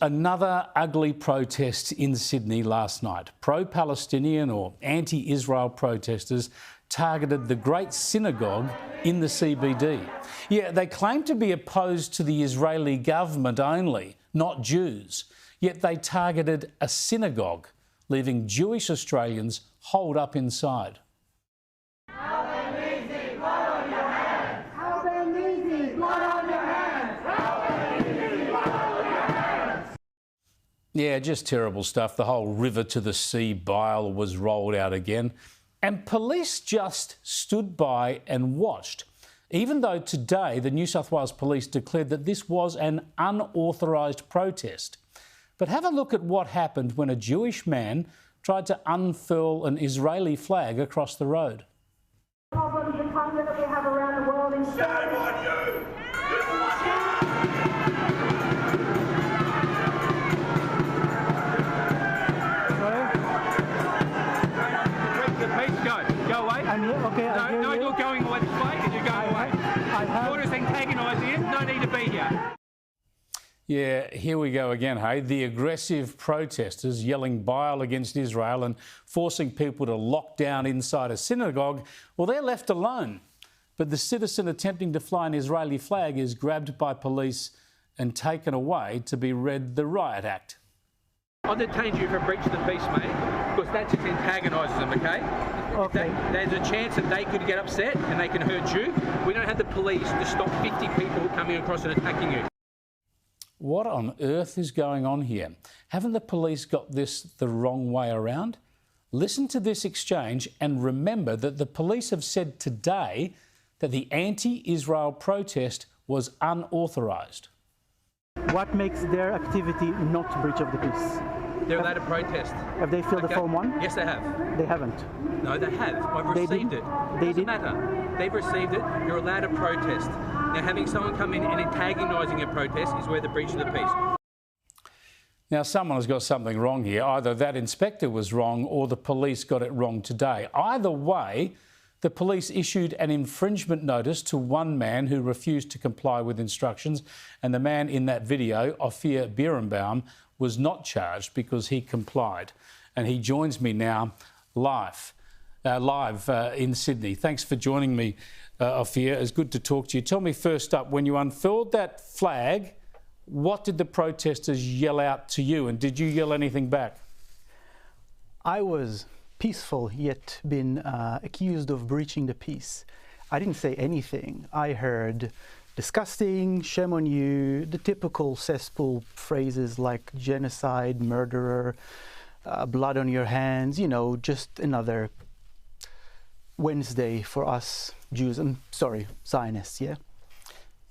Another ugly protest in Sydney last night. Pro-Palestinian or anti-Israel protesters targeted the Great Synagogue in the CBD. Yeah, they claim to be opposed to the Israeli government only, not Jews. Yet they targeted a synagogue, leaving Jewish Australians holed up inside. Yeah, just terrible stuff. The whole river to the sea bile was rolled out again. And police just stood by and watched, even though today the New South Wales Police declared that this was an unauthorised protest. But have a look at what happened when a Jewish man tried to unfurl an Israeli flag across the road. Problems and hunger that we have around the world. Shame on you! Go away. I'm here. Okay, no, you're going away this way and you're going away. You're just antagonising him. No need to be here. Yeah, here we go again, hey? The aggressive protesters yelling bile against Israel and forcing people to lock down inside a synagogue, well, they're left alone. But the citizen attempting to fly an Israeli flag is grabbed by police and taken away to be read the riot act. I'll detain you for breach of the peace, mate, because that just antagonises them, okay? Okay. There's a chance that they could get upset and they can hurt you. We don't have the police to stop 50 people coming across and attacking you. What on earth is going on here? Haven't the police got this the wrong way around? Listen to this exchange and remember that the police have said today that the anti-Israel protest was unauthorised. What makes their activity not breach of the peace? They're allowed to protest. Have they filled the Form 1? Yes, they have. They haven't. No, they have. I've received it. Doesn't matter. They've received it. You're allowed to protest. Now, having someone come in and antagonising a protest is where the breach of the peace. Now, someone has got something wrong here. Either that inspector was wrong or the police got it wrong today. Either way, the police issued an infringement notice to one man who refused to comply with instructions, and the man in that video, Ofir Birenbaum, was not charged because he complied. And he joins me now live in Sydney. Thanks for joining me, Ofir. It's good to talk to you. Tell me first up, when you unfurled that flag, what did the protesters yell out to you, and did you yell anything back? I was peaceful, yet been accused of breaching the peace. I didn't say anything. I heard disgusting, shame on you, the typical cesspool phrases like genocide, murderer, blood on your hands, you know, just another Wednesday for us Jews, Zionists, yeah?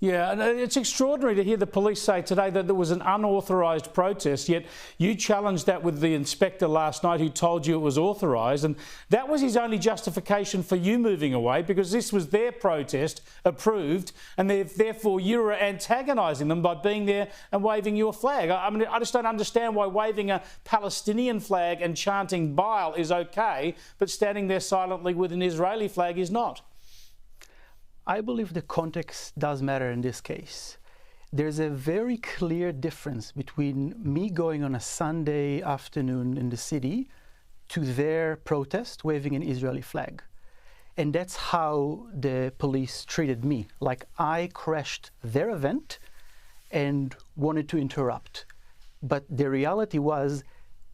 Yeah, and it's extraordinary to hear the police say today that there was an unauthorised protest, yet you challenged that with the inspector last night who told you it was authorised, and that was his only justification for you moving away, because this was their protest, approved, and therefore you were antagonising them by being there and waving your flag. I mean, I just don't understand why waving a Palestinian flag and chanting bile is okay, but standing there silently with an Israeli flag is not. I believe the context does matter in this case. There's a very clear difference between me going on a Sunday afternoon in the city to their protest waving an Israeli flag. And that's how the police treated me. Like I crashed their event and wanted to interrupt. But the reality was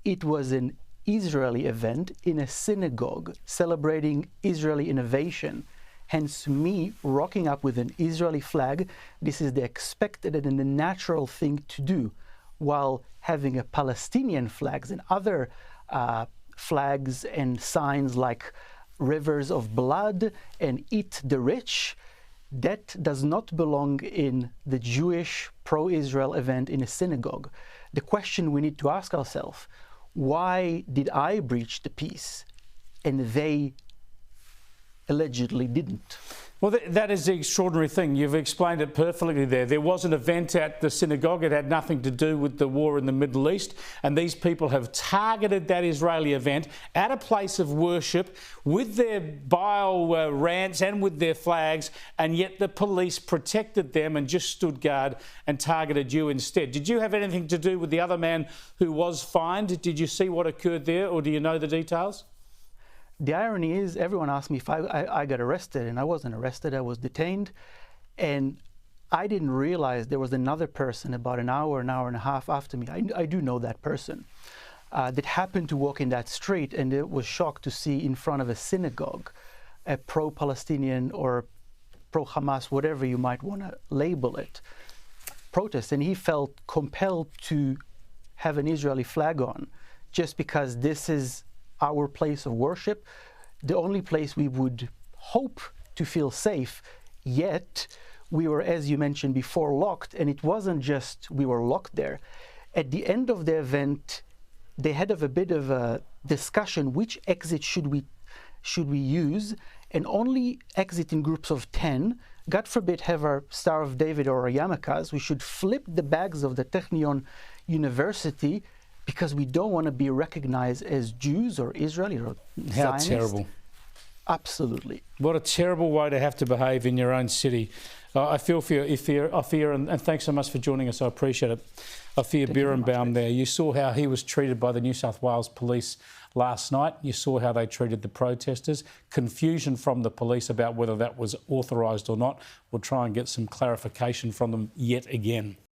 it was an Israeli event in a synagogue celebrating Israeli innovation. Hence me rocking up with an Israeli flag. This is the expected and the natural thing to do, while having a Palestinian flags and other flags and signs like rivers of blood and eat the rich. That does not belong in the Jewish pro-Israel event in a synagogue. The question we need to ask ourselves, why did I breach the peace and they allegedly didn't? Well, that is the extraordinary thing. You've explained it perfectly there. There was an event at the synagogue. It had nothing to do with the war in the Middle East. And these people have targeted that Israeli event at a place of worship with their bile rants and with their flags. And yet the police protected them and just stood guard and targeted you instead. Did you have anything to do with the other man who was fined? Did you see what occurred there, or do you know the details? The irony is, everyone asked me if I got arrested, and I wasn't arrested. I was detained, and I didn't realize there was another person about an hour and a half after me. I do know that person that happened to walk in that street, and it was shocked to see in front of a synagogue a pro-Palestinian or pro-Hamas, whatever you might want to label it, protest, and he felt compelled to have an Israeli flag on just because this is our place of worship, the only place we would hope to feel safe. Yet we were, as you mentioned before, locked, and it wasn't just we were locked there. At the end of the event, they had a bit of a discussion which exit should we use, and only exit in groups of 10. God forbid have our Star of David or our yarmulkes. We should flip the bags of the Technion University, because we don't want to be recognized as Jews or Israeli or Zionists. How terrible. Absolutely. What a terrible way to have to behave in your own city. I feel for you, Ofir, and thanks so much for joining us. I appreciate it. Ofir Birenbaum there. You saw how he was treated by the New South Wales police last night. You saw how they treated the protesters. Confusion from the police about whether that was authorised or not. We'll try and get some clarification from them yet again.